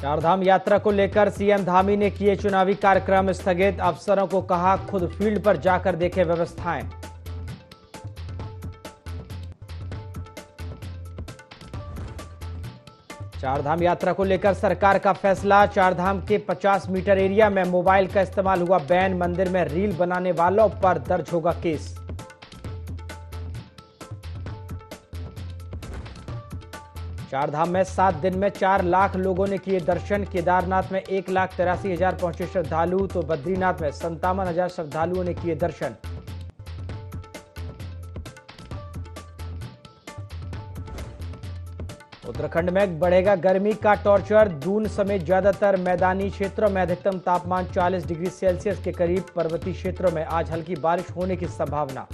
चारधाम यात्रा को लेकर सीएम धामी ने किए चुनावी कार्यक्रम स्थगित। अफसरों को कहा खुद फील्ड पर जाकर देखें व्यवस्थाएं। चारधाम यात्रा को लेकर सरकार का फैसला। चारधाम के 50 मीटर एरिया में मोबाइल का इस्तेमाल हुआ बैन। मंदिर में रील बनाने वालों पर दर्ज होगा केस। चारधाम में 7 दिन में 4 लाख लोगों ने किए दर्शन। केदारनाथ में 1,83,000 पहुंचे श्रद्धालु तो बद्रीनाथ में 57,000 श्रद्धालुओं ने किए दर्शन। उत्तराखंड में बढ़ेगा गर्मी का टॉर्चर। दून समेत ज्यादातर मैदानी क्षेत्रों में अधिकतम तापमान 40 डिग्री सेल्सियस के करीब। पर्वतीय क्षेत्रों में आज हल्की बारिश होने की संभावना।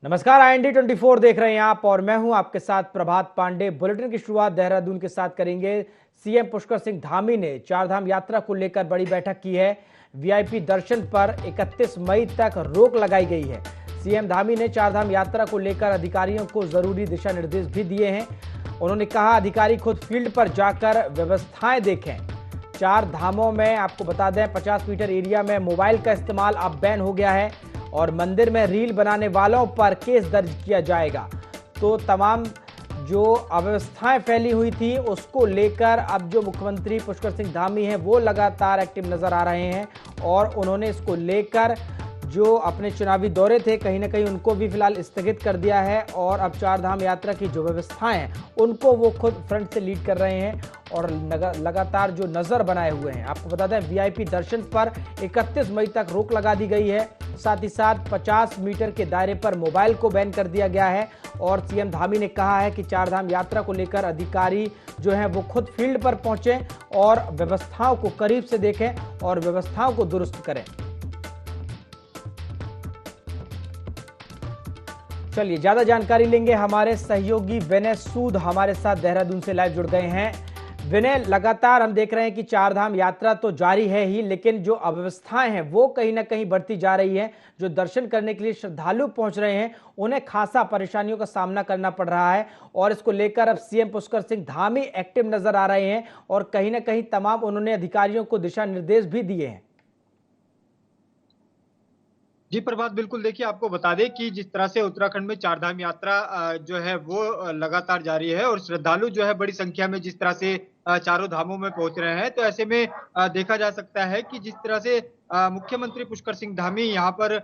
नमस्कार, IND 24 देख रहे हैं आप और मैं हूं आपके साथ प्रभात पांडे। बुलेटिन की शुरुआत देहरादून के साथ करेंगे। सीएम पुष्कर सिंह धामी ने चारधाम यात्रा को लेकर बड़ी बैठक की है। वीआईपी दर्शन पर 31 मई तक रोक लगाई गई है। सीएम धामी ने चारधाम यात्रा को लेकर अधिकारियों को जरूरी दिशा निर्देश भी दिए हैं। उन्होंने कहा अधिकारी खुद फील्ड पर जाकर व्यवस्थाएं देखें। चार धामों में आपको बता दें 50 मीटर एरिया में मोबाइल का इस्तेमाल अब बैन हो गया है और मंदिर में रील बनाने वालों पर केस दर्ज किया जाएगा। तो तमाम जो अव्यवस्थाएं फैली हुई थी उसको लेकर अब जो मुख्यमंत्री पुष्कर सिंह धामी हैं वो लगातार एक्टिव नजर आ रहे हैं और उन्होंने इसको लेकर जो अपने चुनावी दौरे थे कहीं ना कहीं उनको भी फिलहाल स्थगित कर दिया है और अब चारधाम यात्रा की जो व्यवस्थाएं हैं उनको वो खुद फ्रंट से लीड कर रहे हैं और लगातार जो नजर बनाए हुए हैं। आपको बता दें वीआईपी दर्शन पर 31 मई तक रोक लगा दी गई है। साथ ही साथ 50 मीटर के दायरे पर मोबाइल को बैन कर दिया गया है और सीएम धामी ने कहा है कि चारधाम यात्रा को लेकर अधिकारी जो हैं वो खुद फील्ड पर पहुंचे और व्यवस्थाओं को करीब से देखें और व्यवस्थाओं को दुरुस्त करें। चलिए ज्यादा जानकारी लेंगे। हमारे सहयोगी विनय सूद हमारे साथ देहरादून से लाइव जुड़ गए हैं। विनय, लगातार हम देख रहे हैं कि चारधाम यात्रा तो जारी है ही, लेकिन जो अव्यवस्थाएं हैं वो कहीं ना कहीं बढ़ती जा रही हैं। जो दर्शन करने के लिए श्रद्धालु पहुंच रहे हैं उन्हें खासा परेशानियों का सामना करना पड़ रहा है और इसको लेकर अब सीएम पुष्कर सिंह धामी एक्टिव नजर आ रहे हैं और कहीं ना कहीं तमाम उन्होंने अधिकारियों को दिशा निर्देश भी दिए हैं। जी प्रभात, बिल्कुल। देखिए, आपको बता दें कि जिस तरह से उत्तराखंड में चारधाम यात्रा जो है वो लगातार जारी है और श्रद्धालु जो है बड़ी संख्या में जिस तरह से चारों धामों में पहुंच रहे हैं, तो ऐसे में देखा जा सकता है कि जिस तरह से मुख्यमंत्री पुष्कर सिंह धामी यहाँ पर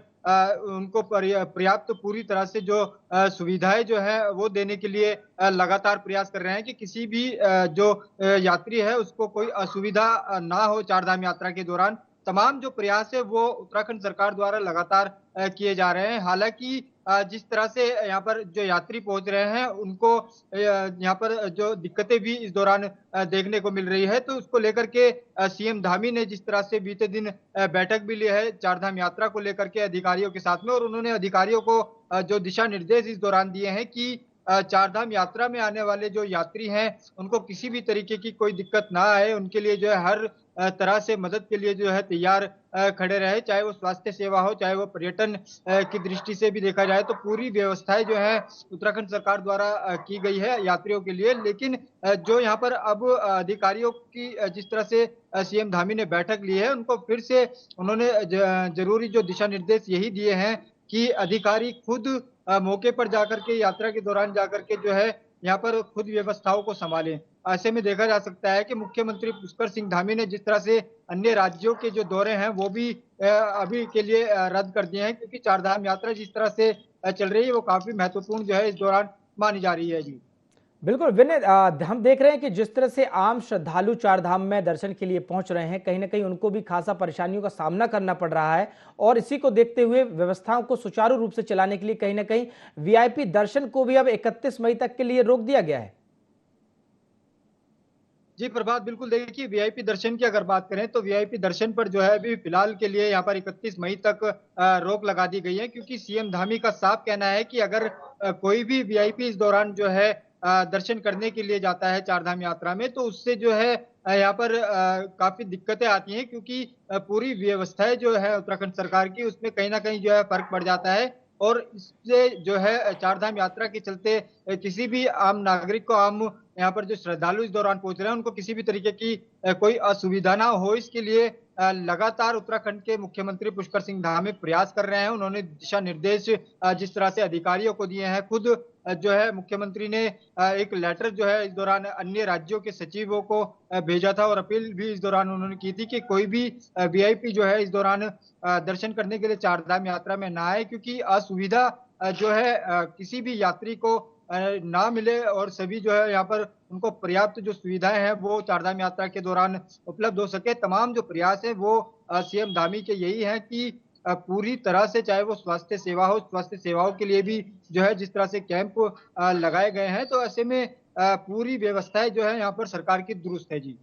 उनको पर्याप्त पूरी तरह से जो सुविधाएं जो है वो देने के लिए लगातार प्रयास कर रहे हैं कि किसी भी जो यात्री है उसको कोई असुविधा ना हो। चारधाम यात्रा के दौरान तमाम जो प्रयास है वो उत्तराखंड सरकार द्वारा लगातार किए जा रहे हैं। हालांकि जिस तरह से यहाँ पर जो यात्री पहुंच रहे हैं उनको यहाँ पर जो दिक्कतें भी इस दौरान देखने को मिल रही है, तो उसको लेकर के सीएम धामी ने जिस तरह से बीते दिन बैठक भी ली है चारधाम यात्रा को लेकर के अधिकारियों के साथ में, और उन्होंने अधिकारियों को जो दिशा निर्देश इस दौरान दिए हैं कि चारधाम यात्रा में आने वाले जो यात्री हैं उनको किसी भी तरीके की कोई दिक्कत ना आए, उनके लिए जो है हर तरह से मदद के लिए जो है तैयार खड़े रहे, चाहे वो स्वास्थ्य सेवा हो, चाहे वो पर्यटन की दृष्टि से भी देखा जाए तो पूरी व्यवस्थाएं जो है उत्तराखंड सरकार द्वारा की गई है यात्रियों के लिए। लेकिन जो यहाँ पर अब अधिकारियों की जिस तरह से सीएम धामी ने बैठक ली है उनको फिर से उन्होंने जरूरी जो दिशा निर्देश यही दिए हैं कि अधिकारी खुद मौके पर जाकर के यात्रा के दौरान जाकर के जो है यहाँ पर खुद व्यवस्थाओं को संभालें। ऐसे में देखा जा सकता है कि मुख्यमंत्री पुष्कर सिंह धामी ने जिस तरह से अन्य राज्यों के जो दौरे हैं वो भी अभी के लिए रद्द कर दिए हैं, क्योंकि चारधाम यात्रा जिस तरह से चल रही है वो काफी महत्वपूर्ण जो है इस दौरान मानी जा रही है। जी बिल्कुल विनय, हम देख रहे हैं कि जिस तरह से आम श्रद्धालु चारधाम में दर्शन के लिए पहुंच रहे हैं कहीं ना कहीं उनको भी खासा परेशानियों का सामना करना पड़ रहा है और इसी को देखते हुए व्यवस्थाओं को सुचारू रूप से चलाने के लिए कहीं ना कहीं वीआईपी दर्शन को भी अब 31 मई तक के लिए रोक दिया गया है। जी प्रभात, बिल्कुल। देखिए, वीआईपी दर्शन की अगर बात करें तो वीआईपी दर्शन पर जो है अभी फिलहाल के लिए यहाँ पर 31 मई तक रोक लगा दी गई है, क्योंकि सीएम धामी का साफ कहना है कि अगर कोई भी वीआईपी इस दौरान जो है दर्शन करने के लिए जाता है चारधाम यात्रा में तो उससे जो है यहाँ पर काफी दिक्कतें आती हैं, क्योंकि पूरी व्यवस्थाएं जो है उत्तराखंड सरकार की उसमें कहीं ना कहीं जो है फर्क पड़ जाता है और इससे जो है चार धाम यात्रा के चलते किसी भी आम नागरिक को, आम यहाँ पर जो श्रद्धालु इस दौरान पहुंच रहे हैं, उनको किसी भी तरीके की कोई असुविधा ना हो, इसके लिए लगातार उत्तराखंड के मुख्यमंत्री पुष्कर सिंह धामी प्रयास कर रहे हैं। उन्होंने दिशा निर्देश जिस तरह से अधिकारियों को दिए हैं, खुद जो है मुख्यमंत्री ने एक लेटर जो है इस दौरान अन्य राज्यों के सचिवों को भेजा था, और अपील भी इस दौरान उन्होंने की थी कि कोई भी वीआईपी जो है इस दौरान दर्शन करने के लिए चार धाम यात्रा में ना आए, क्योंकि असुविधा जो है किसी भी यात्री को ना मिले, और सभी जो है यहाँ पर उनको पर्याप्त जो सुविधाएं हैं वो चारधाम यात्रा के दौरान उपलब्ध हो सके। तमाम जो प्रयास है वो सीएम धामी के यही है कि पूरी तरह से, चाहे वो स्वास्थ्य सेवा हो, स्वास्थ्य सेवाओं के लिए भी जो है जिस तरह से कैंप लगाए गए हैं, तो ऐसे में पूरी व्यवस्थाएं जो है यहाँ पर सरकार की दुरुस्त है जी।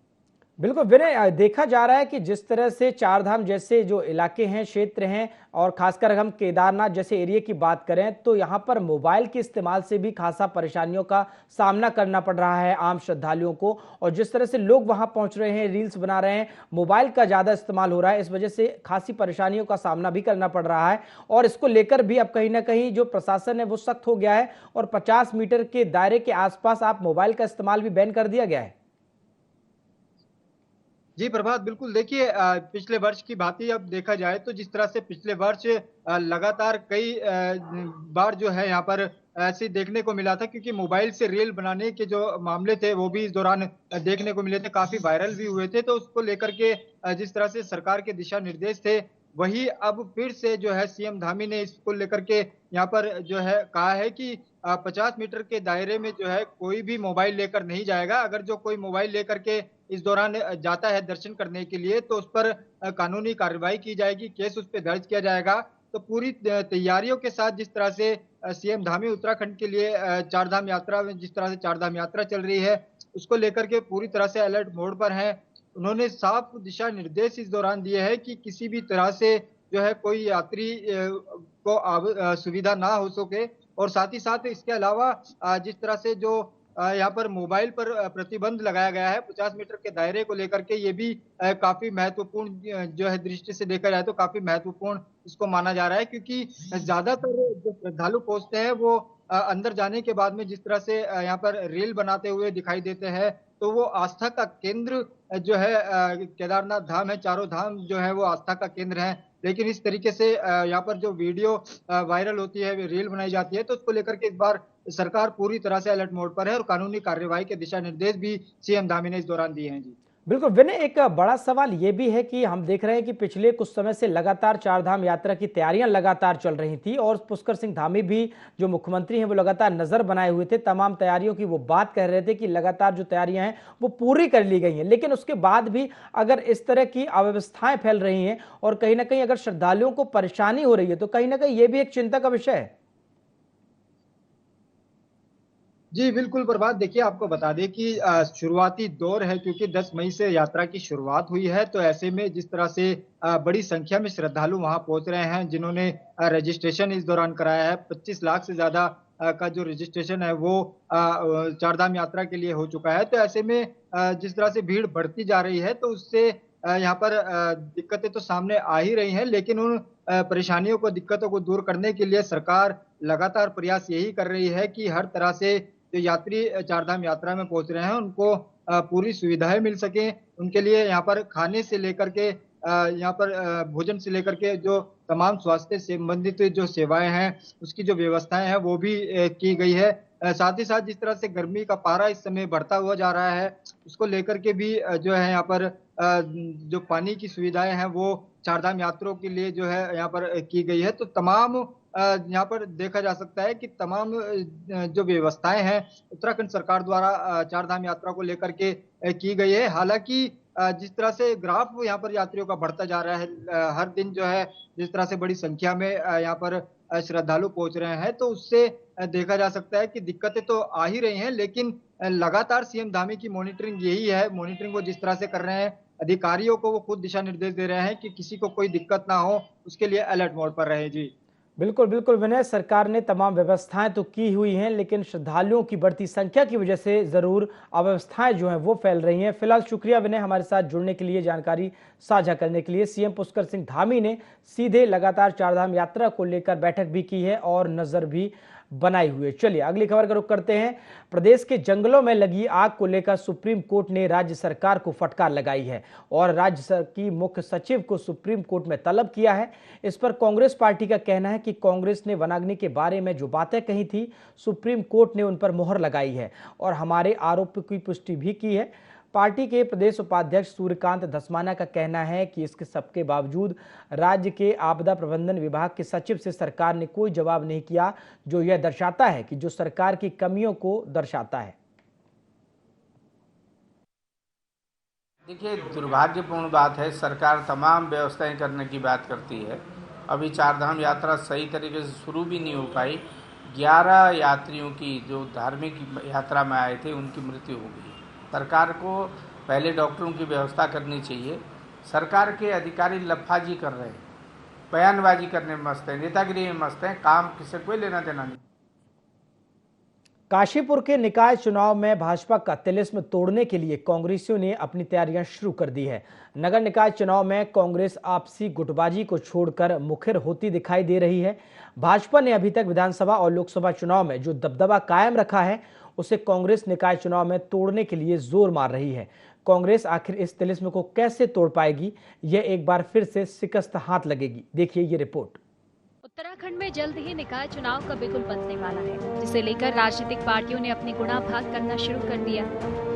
बिल्कुल विनय, देखा जा रहा है कि जिस तरह से चारधाम जैसे जो इलाके हैं, क्षेत्र हैं, और खासकर हम केदारनाथ जैसे एरिया की बात करें तो यहाँ पर मोबाइल के इस्तेमाल से भी खासा परेशानियों का सामना करना पड़ रहा है आम श्रद्धालुओं को। और जिस तरह से लोग वहां पहुंच रहे हैं, रील्स बना रहे हैं, मोबाइल का ज्यादा इस्तेमाल हो रहा है, इस वजह से खासी परेशानियों का सामना भी करना पड़ रहा है। और इसको लेकर भी अब कहीं ना कहीं जो प्रशासन है वो सख्त हो गया है, और 50 मीटर के दायरे के आसपास आप मोबाइल का इस्तेमाल भी बैन कर दिया गया है। जी प्रभात, बिल्कुल देखिए, पिछले वर्ष की भांति अब देखा जाए तो जिस तरह से पिछले वर्ष लगातार कई बार जो है यहाँ पर ऐसे देखने को मिला था, क्योंकि मोबाइल से रील बनाने के जो मामले थे वो भी इस दौरान देखने को मिले थे, काफी वायरल भी हुए थे। तो उसको लेकर के जिस तरह से सरकार के दिशा निर्देश थे, वही अब फिर से जो है सीएम धामी ने इसको लेकर के यहाँ पर जो है कहा है कि 50 मीटर के दायरे में जो है कोई भी मोबाइल लेकर नहीं जाएगा। अगर जो कोई मोबाइल लेकर के इस दौरान जाता है दर्शन करने के लिए, तो उस पर कानूनी कार्रवाई की जाएगी, केस उस पर दर्ज किया जाएगा। तो पूरी तैयारियों के साथ जिस तरह से सीएम धामी उत्तराखंड के लिए चारधाम यात्रा में, जिस तरह से चारधाम यात्रा चल रही है, उसको लेकर के पूरी तरह से अलर्ट मोड पर है। उन्होंने साफ दिशा निर्देश इस दौरान दिए हैं कि किसी भी तरह से जो है कोई यात्री को सुविधा ना हो सके। और साथ ही साथ इसके अलावा जिस तरह से जो यहाँ पर मोबाइल पर प्रतिबंध लगाया गया है 50 मीटर के दायरे को लेकर के, ये भी काफी महत्वपूर्ण जो है दृष्टि से देखा जाए तो काफी महत्वपूर्ण इसको माना जा रहा है, क्योंकि ज्यादातर जो श्रद्धालु पहुंचते हैं वो अंदर जाने के बाद में जिस तरह से यहाँ पर रील बनाते हुए दिखाई देते हैं, तो वो आस्था का केंद्र जो है केदारनाथ धाम है, चारों धाम जो है वो आस्था का केंद्र है। लेकिन इस तरीके से यहाँ पर जो वीडियो वायरल होती है, रील बनाई जाती है, तो उसको लेकर के इस बार सरकार पूरी तरह से अलर्ट मोड पर है, और कानूनी कार्रवाई के दिशा निर्देश भी सीएम धामी ने इस दौरान दिए हैं जी। बिल्कुल विनय, एक बड़ा सवाल ये भी है कि हम देख रहे हैं कि पिछले कुछ समय से लगातार चारधाम यात्रा की तैयारियां लगातार चल रही थी, और पुष्कर सिंह धामी भी जो मुख्यमंत्री हैं वो लगातार नजर बनाए हुए थे, तमाम तैयारियों की वो बात कह रहे थे कि लगातार जो तैयारियां हैं वो पूरी कर ली गई हैं। लेकिन उसके बाद भी अगर इस तरह की अव्यवस्थाएं फैल रही हैं और कहीं ना कहीं अगर श्रद्धालुओं को परेशानी हो रही है, तो कहीं ना कहीं ये भी एक चिंता का विषय है। जी बिल्कुल प्रभात, देखिए आपको बता दें कि शुरुआती दौर है, क्योंकि 10 मई से यात्रा की शुरुआत हुई है। तो ऐसे में जिस तरह से बड़ी संख्या में श्रद्धालु वहां पहुंच रहे हैं, जिन्होंने रजिस्ट्रेशन इस दौरान कराया है, 25 लाख से ज्यादा का जो रजिस्ट्रेशन है वो चारधाम यात्रा के लिए हो चुका है। तो ऐसे में जिस तरह से भीड़ बढ़ती जा रही है, तो उससे यहाँ पर दिक्कतें तो सामने आ ही रही हैं, लेकिन उन परेशानियों को, दिक्कतों को दूर करने के लिए सरकार लगातार प्रयास यही कर रही है कि हर तरह से जो यात्री चारधाम यात्रा में पहुंच रहे हैं उनको पूरी सुविधाएं मिल सके। उनके लिए यहाँ पर खाने से लेकर के यहाँ पर भोजन से लेकर के जो तमाम स्वास्थ्य से संबंधित जो सेवाएं हैं, उसकी जो व्यवस्थाएं हैं वो भी की गई है। साथ ही साथ जिस तरह से गर्मी का पारा इस समय बढ़ता हुआ जा रहा है, उसको लेकर के भी जो है यहाँ पर जो पानी की सुविधाएं हैं वो चारधाम यात्रियों के लिए जो है यहाँ पर की गई है। तो तमाम यहाँ पर देखा जा सकता है कि तमाम जो व्यवस्थाएं हैं उत्तराखंड सरकार द्वारा चारधाम यात्रा को लेकर के की गई है। हालांकि जिस तरह से ग्राफ यहाँ पर यात्रियों का बढ़ता जा रहा है, हर दिन जो है जिस तरह से बड़ी संख्या में यहाँ पर श्रद्धालु पहुंच रहे हैं, तो उससे देखा जा सकता है कि दिक्कतें तो आ ही रही हैं, लेकिन लगातार सीएम धामी की मॉनिटरिंग यही है। मॉनिटरिंग वो जिस तरह से कर रहे हैं, अधिकारियों को वो खुद दिशा निर्देश दे रहे हैं कि किसी को कोई दिक्कत ना हो, उसके लिए अलर्ट मोड पर रहे जी। बिल्कुल बिल्कुल विनय, सरकार ने तमाम व्यवस्थाएं तो की हुई हैं, लेकिन श्रद्धालुओं की बढ़ती संख्या की वजह से जरूर अव्यवस्थाएं जो हैं वो फैल रही हैं। फिलहाल शुक्रिया विनय, हमारे साथ जुड़ने के लिए, जानकारी साझा करने के लिए। सीएम पुष्कर सिंह धामी ने सीधे लगातार चारधाम यात्रा को लेकर बैठक भी की है और नजर भी बनाई हुई है। चलिए अगली खबर का रुख करते हैं। प्रदेश के जंगलों में लगी आग को लेकर सुप्रीम कोर्ट ने राज्य सरकार को फटकार लगाई है और राज्य की मुख्य सचिव को सुप्रीम कोर्ट में तलब किया है। इस पर कांग्रेस पार्टी का कहना है कि कांग्रेस ने वनाग्नि के बारे में जो बातें कही थी, सुप्रीम कोर्ट ने उन पर मोहर लगाई है और हमारे आरोप की पुष्टि भी की है। पार्टी के प्रदेश उपाध्यक्ष सूर्यकांत धस्माना का कहना है कि इसके सबके बावजूद राज्य के आपदा प्रबंधन विभाग के सचिव से सरकार ने कोई जवाब नहीं किया, जो यह दर्शाता है कि जो सरकार की कमियों को दर्शाता है। देखिए, दुर्भाग्यपूर्ण बात है, सरकार तमाम व्यवस्थाएं करने की बात करती है। अभी चारधाम यात्रा सही तरीके से शुरू भी नहीं हो पाई। 11 यात्रियों की जो धार्मिक यात्रा में आए थे उनकी मृत्यु हो गई। सरकार को पहले डॉक्टरों की व्यवस्था करनी चाहिए। सरकार के अधिकारी लफाजी कर रहे हैं, बयानबाजी करने में मस्त है, नेतागिरी में मस्त है, काम किसी कोई लेना देना नहीं। काशीपुर के निकाय चुनाव में भाजपा का तिलिस्म तोड़ने के लिए कांग्रेसियों ने अपनी तैयारियां शुरू कर दी है। नगर निकाय चुनाव में कांग्रेस आपसी गुटबाजी को छोड़कर मुखर होती दिखाई दे रही है। भाजपा ने अभी तक विधानसभा और लोकसभा चुनाव में जो दबदबा कायम रखा है, उसे कांग्रेस निकाय चुनाव में तोड़ने के लिए जोर मार रही है। कांग्रेस आखिर इस तिलिस्म को कैसे तोड़ पाएगी, यह एक बार फिर से शिकस्त हाथ लगेगी। देखिए ये रिपोर्ट। उत्तराखंड में जल्द ही निकाय चुनाव का बिगुल बजने वाला है, जिसे लेकर राजनीतिक पार्टियों ने अपनी गुणाभाग करना शुरू कर दिया।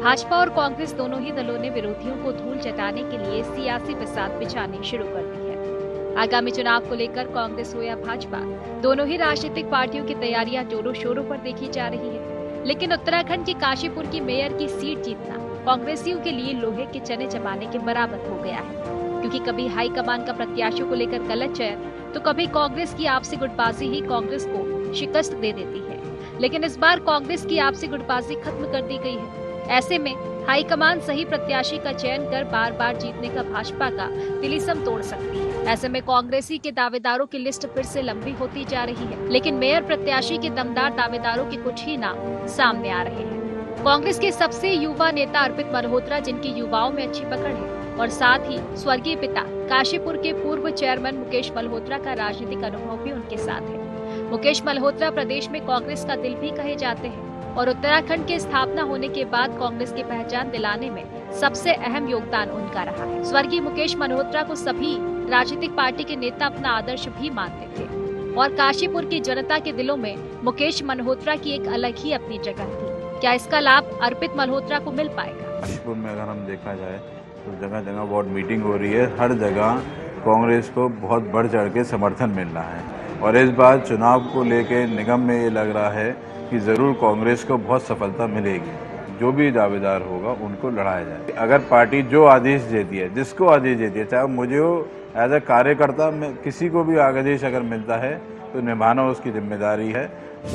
भाजपा और कांग्रेस दोनों ही दलों ने विरोधियों को धूल चटाने के लिए सियासी बिसात बिछानी शुरू कर दी है। आगामी चुनाव को लेकर कांग्रेस हो या भाजपा, दोनों ही राजनीतिक पार्टियों की तैयारियां जोरों शोरों पर देखी जा रही है। लेकिन उत्तराखंड की काशीपुर की मेयर की सीट जीतना कांग्रेसियों के लिए लोहे के चने चबाने के बराबर हो गया है, क्योंकि कभी हाईकमान का प्रत्याशियों को लेकर गलत चयन, तो कभी कांग्रेस की आपसी गुटबाजी ही कांग्रेस को शिकस्त दे देती है। लेकिन इस बार कांग्रेस की आपसी गुटबाजी खत्म कर दी गई है। ऐसे में हाईकमान सही प्रत्याशी का चयन कर बार बार जीतने का भाजपा का तिलिस्म तोड़ सकती है। ऐसे में कांग्रेसी के दावेदारों की लिस्ट फिर से लंबी होती जा रही है, लेकिन मेयर प्रत्याशी के दमदार दावेदारों के कुछ ही नाम सामने आ रहे हैं। कांग्रेस के सबसे युवा नेता अर्पित मल्होत्रा, जिनकी युवाओं में अच्छी पकड़ है, और साथ ही स्वर्गीय पिता काशीपुर के पूर्व चेयरमैन मुकेश मल्होत्रा का राजनीतिक अनुभव भी उनके साथ है। मुकेश मल्होत्रा प्रदेश में कांग्रेस का दिल भी कहे जाते हैं और उत्तराखंड के स्थापना होने के बाद कांग्रेस की पहचान दिलाने में सबसे अहम योगदान उनका रहा है। स्वर्गीय मुकेश मल्होत्रा को सभी राजनीतिक पार्टी के नेता अपना आदर्श भी मानते थे और काशीपुर की जनता के दिलों में मुकेश मल्होत्रा की एक अलग ही अपनी जगह थी। क्या इसका लाभ अर्पित मल्होत्रा को मिल पाएगा? काशीपुर में अगर हम देखा जाए तो जगह जगह वार्ड मीटिंग हो रही है, हर जगह कांग्रेस को बहुत बढ़ चढ़ के समर्थन मिल रहा है और इस बार चुनाव को लेके निगम में ये लग रहा है कि ज़रूर कांग्रेस को बहुत सफलता मिलेगी। जो भी दावेदार होगा उनको लड़ाया जाए। अगर पार्टी जो आदेश देती है, जिसको आदेश देती है, चाहे मुझे हो एज ए कार्यकर्ता, किसी को भी आदेश अगर मिलता है तो निभाना उसकी जिम्मेदारी है।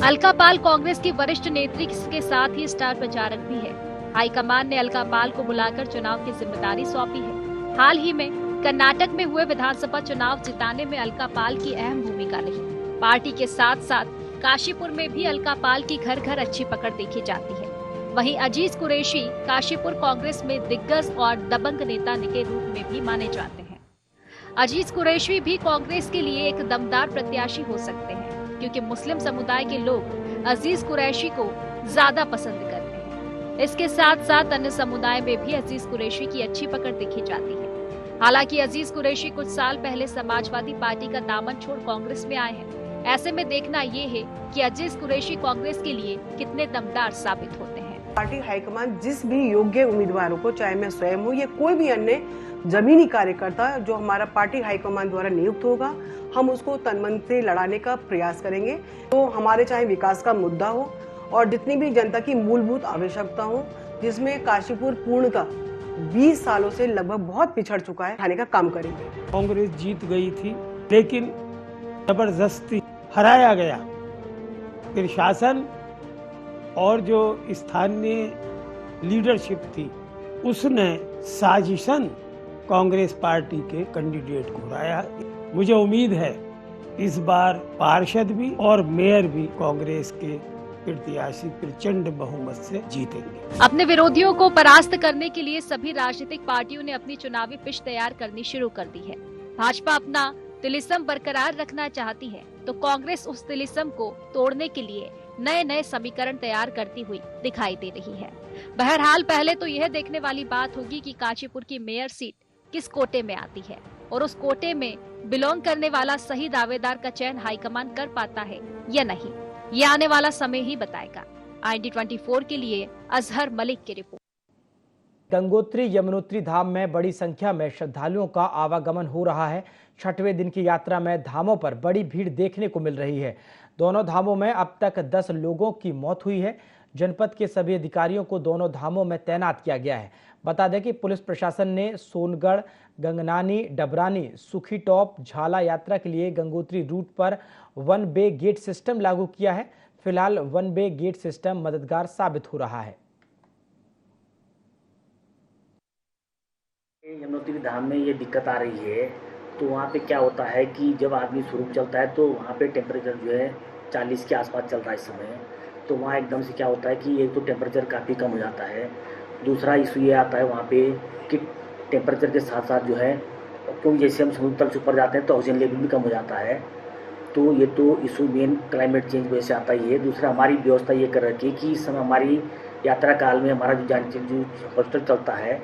अलका पाल कांग्रेस की वरिष्ठ नेत्री के साथ ही स्टार प्रचारक भी है। हाईकमान ने अलका पाल को बुलाकर चुनाव की जिम्मेदारी सौंपी है। हाल ही में कर्नाटक में हुए विधानसभा चुनाव जिताने में अलका पाल की अहम भूमिका रही। पार्टी के साथ साथ काशीपुर में भी अलका पाल की घर घर अच्छी पकड़ देखी जाती है। वहीं अजीज कुरैशी काशीपुर कांग्रेस में दिग्गज और दबंग नेता के रूप में भी माने जाते हैं। अजीज कुरैशी भी कांग्रेस के लिए एक दमदार प्रत्याशी हो सकते हैं, क्योंकि मुस्लिम समुदाय के लोग अजीज कुरैशी को ज्यादा पसंद करते हैं। इसके साथ साथ अन्य समुदाय में भी अजीज कुरैशी की अच्छी पकड़ देखी जाती है। हालांकि अजीज कुरैशी कुछ साल पहले समाजवादी पार्टी का दामन छोड़ कांग्रेस में आए हैं। ऐसे में देखना ये है कि अजीज कुरैशी कांग्रेस के लिए कितने दमदार साबित होते हैं। पार्टी हाईकमान जिस भी योग्य उम्मीदवारों को, चाहे मैं स्वयं हूँ या कोई भी अन्य जमीनी कार्यकर्ता जो हमारा पार्टी हाईकमान द्वारा नियुक्त होगा, हम उसको तन मन से लड़ाने का प्रयास करेंगे। तो हमारे चाहे विकास का मुद्दा हो और जितनी भी जनता की मूलभूत आवश्यकता हो, जिसमें काशीपुर पूर्णतः 20 सालों से लगभग बहुत पिछड़ चुका है, खाने का काम करेंगे। कांग्रेस जीत गई थी, लेकिन जबरदस्ती हराया गया। फिर शासन और जो स्थानीय लीडरशिप थी, उसने साजिशन कांग्रेस पार्टी के कैंडिडेट को हराया। मुझे उम्मीद है इस बार पार्षद भी और मेयर भी कांग्रेस के प्रत्याशी प्रचंड बहुमत से जीतेंगे। अपने विरोधियों को परास्त करने के लिए सभी राजनीतिक पार्टियों ने अपनी चुनावी पिच तैयार करनी शुरू कर दी है। भाजपा अपना तिलिस्म बरकरार रखना चाहती है तो कांग्रेस उस तिलिस्म को तोड़ने के लिए नए नए समीकरण तैयार करती हुई दिखाई दे रही है। बहरहाल पहले तो यह देखने वाली बात होगी कि काशीपुर की मेयर सीट किस कोटे में आती है और उस कोटे में बिलोंग करने वाला सही दावेदार का चयन हाईकमान कर पाता है या नहीं, ये आने वाला समय ही बताएगा। IND24 के लिए अजहर मलिक की रिपोर्ट। गंगोत्री यमुनोत्री धाम में बड़ी संख्या में श्रद्धालुओं का आवागमन हो रहा है। छठवें दिन की यात्रा में धामों पर बड़ी भीड़ देखने को मिल रही है। दोनों धामों में अब तक 10 लोगों की मौत हुई है। जनपद के सभी अधिकारियों को दोनों धामों में तैनात किया गया है। बता दें कि पुलिस प्रशासन ने सोनगढ़, गंगनानी, डबरानी, सुखी टॉप, झाला यात्रा के लिए गंगोत्री रूट पर 1 वे गेट सिस्टम लागू किया है। फिलहाल 1 वे गेट सिस्टम मददगार साबित हो रहा है। यमुनोत्री धाम में ये दिक्कत आ रही है तो वहाँ पे क्या होता है कि जब आदमी स्वरूप चलता है तो वहाँ पे टेम्परेचर जो है 40 के आसपास चल रहा है इस समय। तो वहाँ एकदम से क्या होता है कि एक तो टेम्परेचर काफ़ी कम हो जाता है, दूसरा इशू ये आता है वहाँ पे कि टेम्परेचर के साथ साथ जो है क्योंकि जैसे हम समुद्र तल से ऊपर जाते हैं तो ऑक्सीजन लेवल भी कम हो जाता है। तो ये तो इशू मेन क्लाइमेट चेंज वजह से आता ही है। दूसरा हमारी व्यवस्था ये कर रखी है कि इस समय हमारी यात्रा काल में हमारा जो हॉस्टल चलता है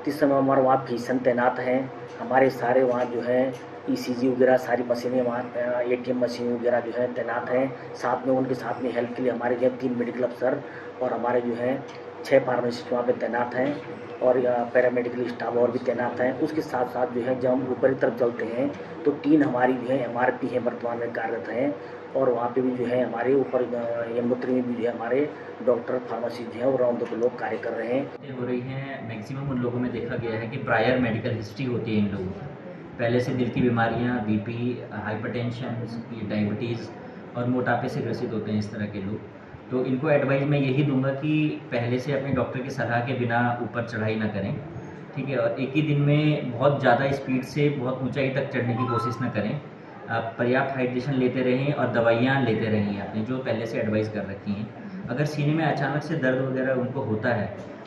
इस समय हमारा वहाँ फिजिशियन तैनात हैं। हमारे सारे वहाँ जो है ECG वगैरह सारी मशीनें वहाँ ATM मशीन वगैरह जो है तैनात हैं। साथ में उनके साथ में हेल्प के लिए हमारे जो है 3 मेडिकल अफसर और हमारे जो है 6 फार्मासिस्ट वहाँ पे तैनात हैं और पैरामेडिकल स्टाफ और भी तैनात हैं। उसके साथ साथ जो है जब हम ऊपरी तरफ चलते हैं तो 3 हमारी जो है MRP है वर्तमान में कार्यरत हैं और वहाँ पे भी जो है हमारे ऊपर यमुनोत्री में भी जो है हमारे डॉक्टर फार्मासिस्ट जो है और राउंड लोग कार्य कर रहे हैं। हो रही हैं मैक्सिमम उन लोगों में देखा गया है कि प्रायर मेडिकल हिस्ट्री होती है इन लोगों को, पहले से दिल की बीमारियां, BP, हाइपरटेंशन, डायबिटीज़ और मोटापे से ग्रसित होते हैं इस तरह के लोग। तो इनको एडवाइस मैं यही दूंगा कि पहले से अपने डॉक्टर की सलाह के बिना ऊपर चढ़ाई ना करें, ठीक है। और एक ही दिन में बहुत ज़्यादा स्पीड से बहुत ऊंचाई तक चढ़ने की कोशिश ना करें। आप पर्याप्त हाइड्रेशन लेते रहें और दवाइयाँ लेते रहें आपने जो पहले से एडवाइस कर रखी हैं। अगर सीने में अचानक से दर्द वगैरह उनको होता है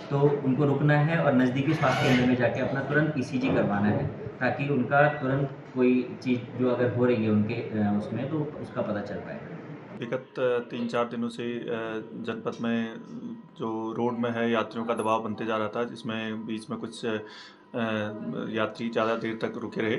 तो उनको रुकना है और नज़दीकी स्वास्थ्य केंद्र में जाके अपना तुरंत ECG करवाना है ताकि उनका तुरंत कोई चीज़ जो अगर हो रही है उनके उसमें तो उसका पता चल पाए। विगत 3-4 दिनों से जनपद में जो रोड में है यात्रियों का दबाव बनते जा रहा था, जिसमें बीच में कुछ यात्री ज़्यादा देर तक रुके रहे।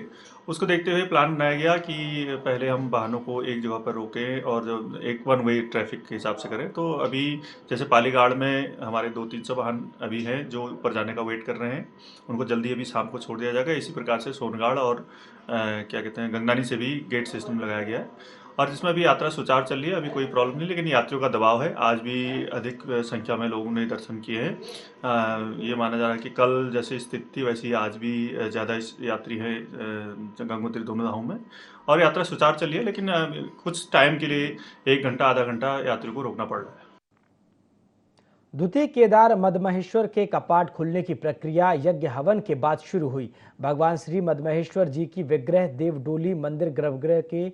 उसको देखते हुए प्लान बनाया गया कि पहले हम वाहनों को एक जगह पर रोकें और एक 1 वे ट्रैफिक के हिसाब से करें। तो अभी जैसे पालीगाड़ में हमारे 200-300 वाहन अभी हैं जो ऊपर जाने का वेट कर रहे हैं, उनको जल्दी अभी शाम को छोड़ दिया जाएगा। इसी प्रकार से सोनगढ़ और क्या कहते हैं गंगनानी से भी गेट सिस्टम लगाया गया है और जिसमें अभी यात्रा सुचारू चल रही है, अभी कोई प्रॉब्लम नहीं। लेकिन यात्रियों का दबाव है, आज भी अधिक संख्या में लोगों ने दर्शन किए हैं। ये माना जा रहा है कि कल जैसी स्थिति थी वैसी आज भी ज़्यादा यात्री हैं गंगोत्री दोनों धामों में और यात्रा सुचारू चल रही है। लेकिन कुछ टाइम के लिए 1 घंटा आधा घंटा यात्रियों को रोकना पड़ रहा है। द्वितीय केदार मदमहेश्वर के कपाट खुलने की प्रक्रिया यज्ञ हवन के बाद शुरू हुई। भगवान श्री मदमहेश्वर जी की विग्रह देवडोली मंदिर गर्भगृह के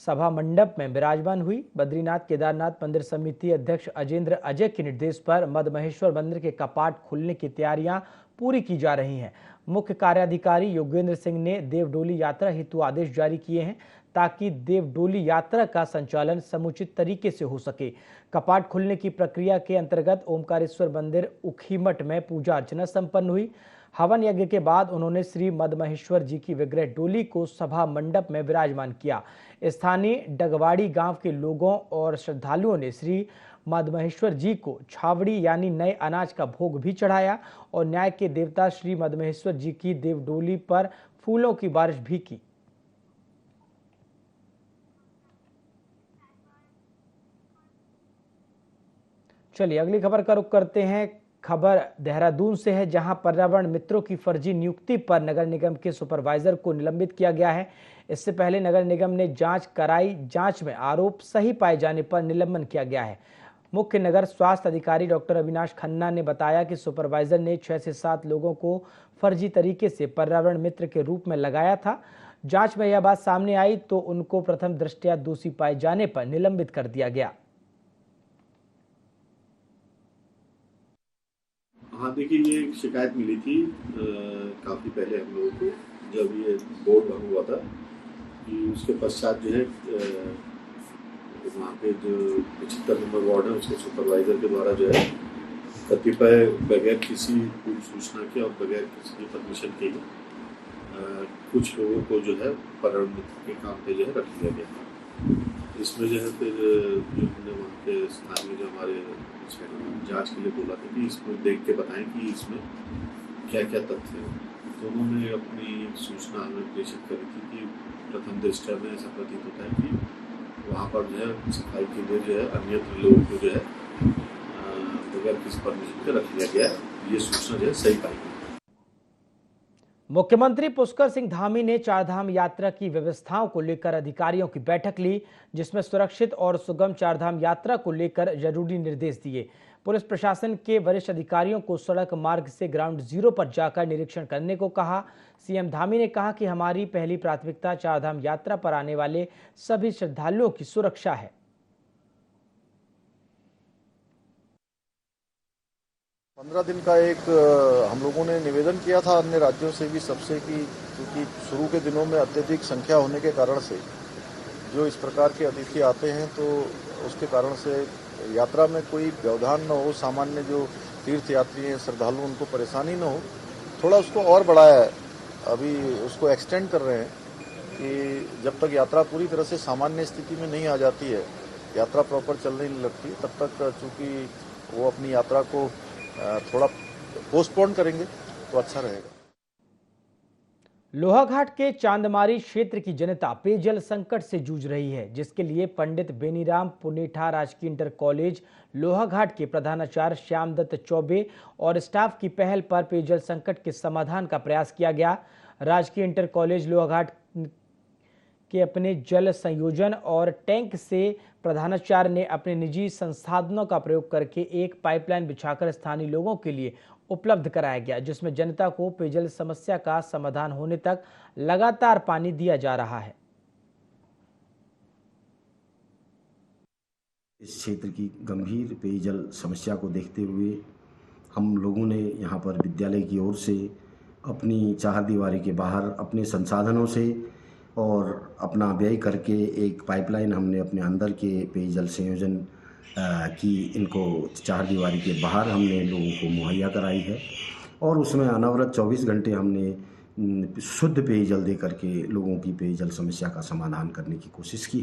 सभा मंडप में विराजमान हुई। बद्रीनाथ केदारनाथ मंदिर समिति अध्यक्ष अजेंद्र अजय के निर्देश पर मदमहेश्वर मंदिर के कपाट खुलने की तैयारियां पूरी की जा रही हैं। मुख्य कार्याधिकारी योगेंद्र सिंह ने देवडोली यात्रा हेतु आदेश जारी किए हैं ताकि देवडोली यात्रा का संचालन समुचित तरीके से हो सके। कपाट खुलने की प्रक्रिया के अंतर्गत ओमकारेश्वर मंदिर उखीमठ में पूजा अर्चना संपन्न हुई। हवन यज्ञ के बाद उन्होंने श्री मदमहेश्वर जी की विग्रह डोली को सभा मंडप में विराजमान किया। स्थानीय डगवाड़ी गांव के लोगों और श्रद्धालुओं ने श्री मदमहेश्वर जी को छावड़ी यानी नए अनाज का भोग भी चढ़ाया और न्याय के देवता श्री मदमहेश्वर जी की देवडोली पर फूलों की बारिश भी की। चलिए अगली खबर का रुख करते हैं। खबर देहरादून से है, जहां पर्यावरण मित्रों की फर्जी नियुक्ति पर नगर निगम के सुपरवाइजर को निलंबित किया गया है। इससे पहले नगर निगम ने जांच कराई, जांच में आरोप सही पाए जाने पर निलंबन किया गया है। मुख्य नगर स्वास्थ्य अधिकारी डॉक्टर अविनाश खन्ना ने बताया कि सुपरवाइजर ने 6 से 7 लोगों को फर्जी तरीके से पर्यावरण मित्र के रूप में लगाया था, जांच में यह बात सामने आई तो उनको प्रथम दृष्टया दोषी पाए जाने पर निलंबित कर दिया गया। हाँ देखिए, ये एक शिकायत मिली थी काफ़ी पहले हम लोगों को, जब ये बोर्ड भंग हुआ था कि उसके पश्चात जो है वहाँ पे जो 75 नंबर वार्ड है उसके सुपरवाइजर के द्वारा जो है कतिपय बगैर किसी पूर्व सूचना के और बगैर किसी परमिशन के कुछ लोगों को जो है परोन्नति के काम पे जो है रख लिया गया। इसमें जो है फिर जो हमने वहाँ के स्थानीय जो हमारे जांच के लिए बोला था कि इसमें देख के बताएं कि इसमें क्या क्या तथ्य हैं, तो उन्होंने अपनी सूचना हमें प्रेषित करी थी कि प्रथम दृष्टया में ऐसा प्रतीत होता है कि वहाँ पर जो है सफाई के लिए जो है अन्यत्र लोगों को जो है बगैर किसी परमिशन के रख लिया गया है। ये सूचना जो है सही पाई गई। मुख्यमंत्री पुष्कर सिंह धामी ने चारधाम यात्रा की व्यवस्थाओं को लेकर अधिकारियों की बैठक ली, जिसमें सुरक्षित और सुगम चारधाम यात्रा को लेकर जरूरी निर्देश दिए। पुलिस प्रशासन के वरिष्ठ अधिकारियों को सड़क मार्ग से ग्राउंड जीरो पर जाकर निरीक्षण करने को कहा। सीएम धामी ने कहा कि हमारी पहली प्राथमिकता चारधाम यात्रा पर आने वाले सभी श्रद्धालुओं की सुरक्षा है। 15 दिन का एक हम लोगों ने निवेदन किया था अन्य राज्यों से भी सबसे कि क्योंकि शुरू के दिनों में अत्यधिक संख्या होने के कारण से जो इस प्रकार के अतिथि आते हैं तो उसके कारण से यात्रा में कोई व्यवधान न हो, सामान्य जो तीर्थ यात्री हैं श्रद्धालु उनको परेशानी न हो। थोड़ा उसको और बढ़ाया है, अभी उसको एक्सटेंड कर रहे हैं कि जब तक यात्रा पूरी तरह से सामान्य स्थिति में नहीं आ जाती है, यात्रा प्रॉपर चलने नहीं लगती, तब तक चूँकि वो अपनी यात्रा को थोड़ा पोस्टपोन करेंगे तो अच्छा रहेगा। लोहाघाट के चांदमारी क्षेत्र की जनता पेयजल संकट से जूझ रही है, जिसके लिए पंडित बेनीराम पुनेठा राजकीय इंटर कॉलेज लोहाघाट के प्रधानाचार्य श्याम दत्त चौबे और स्टाफ की पहल पर पेयजल संकट के समाधान का प्रयास किया गया। राजकीय इंटर कॉलेज लोहाघाट के अपने जल संयोजन और टैंक से प्रधानाचार्य ने अपने निजी संसाधनों का प्रयोग करके एक पाइपलाइन बिछाकर स्थानीय लोगों के लिए उपलब्ध कराया गया, जिसमें जनता को पेयजल समस्या का समाधान होने तक लगातार पानी दिया जा रहा है। इस क्षेत्र की गंभीर पेयजल समस्या को देखते हुए हम लोगों ने यहाँ पर विद्यालय की ओर से अपनी चारदीवारी के बाहर अपने संसाधनों से और अपना व्यय करके एक पाइपलाइन हमने अपने अंदर के पेयजल संयोजन की इनको चारदीवारी के बाहर हमने लोगों को मुहैया कराई है और उसमें अनवरत 24 घंटे हमने शुद्ध पेयजल दे करके लोगों की पेयजल समस्या का समाधान करने की कोशिश की।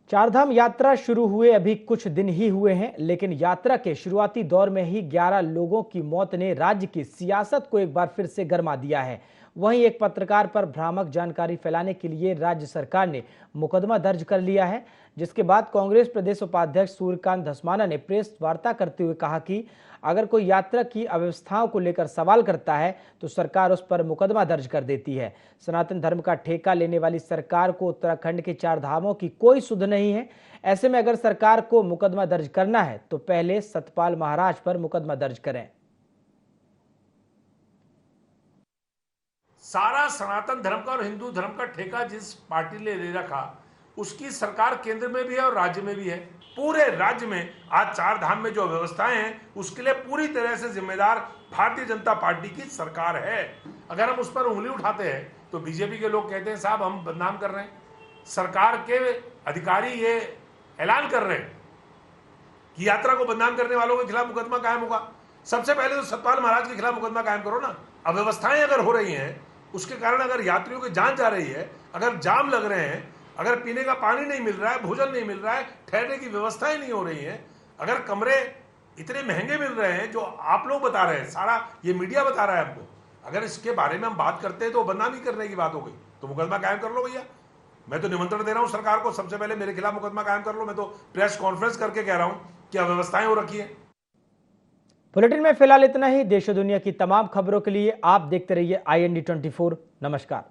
चारधाम यात्रा शुरू हुए अभी कुछ दिन ही हुए हैं, लेकिन यात्रा के शुरुआती दौर में ही 11 लोगों की मौत ने राज्य की सियासत को एक बार फिर से गरमा दिया है। वहीं एक पत्रकार पर भ्रामक जानकारी फैलाने के लिए राज्य सरकार ने मुकदमा दर्ज कर लिया है, जिसके बाद कांग्रेस प्रदेश उपाध्यक्ष सूर्यकांत धस्माना ने प्रेस वार्ता करते हुए कहा कि अगर कोई यात्रा की अव्यवस्थाओं को लेकर सवाल करता है तो सरकार उस पर मुकदमा दर्ज कर देती है। सनातन धर्म का ठेका लेने वाली सरकार को उत्तराखंड के 4 धामों की कोई सुध नहीं है। ऐसे में अगर सरकार को मुकदमा दर्ज करना है तो पहले सतपाल महाराज पर मुकदमा दर्ज करें। सारा सनातन धर्म का और हिंदू धर्म का ठेका जिस पार्टी ने ले रखा उसकी सरकार केंद्र में भी है और राज्य में भी है। पूरे राज्य में आज 4 धाम में जो व्यवस्थाएं हैं उसके लिए पूरी तरह से जिम्मेदार भारतीय जनता पार्टी की सरकार है। अगर हम उस पर उंगली उठाते हैं तो बीजेपी के लोग कहते हैं साहब हम बदनाम कर रहे हैं। सरकार के अधिकारी ये ऐलान कर रहे हैं कि यात्रा को बदनाम करने वालों के खिलाफ मुकदमा कायम होगा। सबसे पहले तो सतपाल महाराज के खिलाफ मुकदमा कायम करो ना। अव्यवस्थाएं अगर हो रही हैं, उसके कारण अगर यात्रियों की जान जा रही है, अगर जाम लग रहे हैं, अगर पीने का पानी नहीं मिल रहा है, भोजन नहीं मिल रहा है, ठहरने की व्यवस्थाएं नहीं हो रही हैं, अगर कमरे इतने महंगे मिल रहे हैं जो आप लोग बता रहे हैं, सारा ये मीडिया बता रहा है आपको, अगर इसके बारे में हम बात करते हैं तो बदनामी करने की बात हो गई। तो मुकदमा कायम कर लो भैया। मैं तो निमंत्रण दे रहा हूं सरकार को, सबसे पहले मेरे खिलाफ मुकदमा कायम कर लो। मैं तो प्रेस कॉन्फ्रेंस करके कह रहा हूं कि अव्यवस्थाएं हो रखी है। बुलेटिन में फिलहाल इतना ही। देश और दुनिया की तमाम खबरों के लिए आप देखते रहिए IND 24। नमस्कार।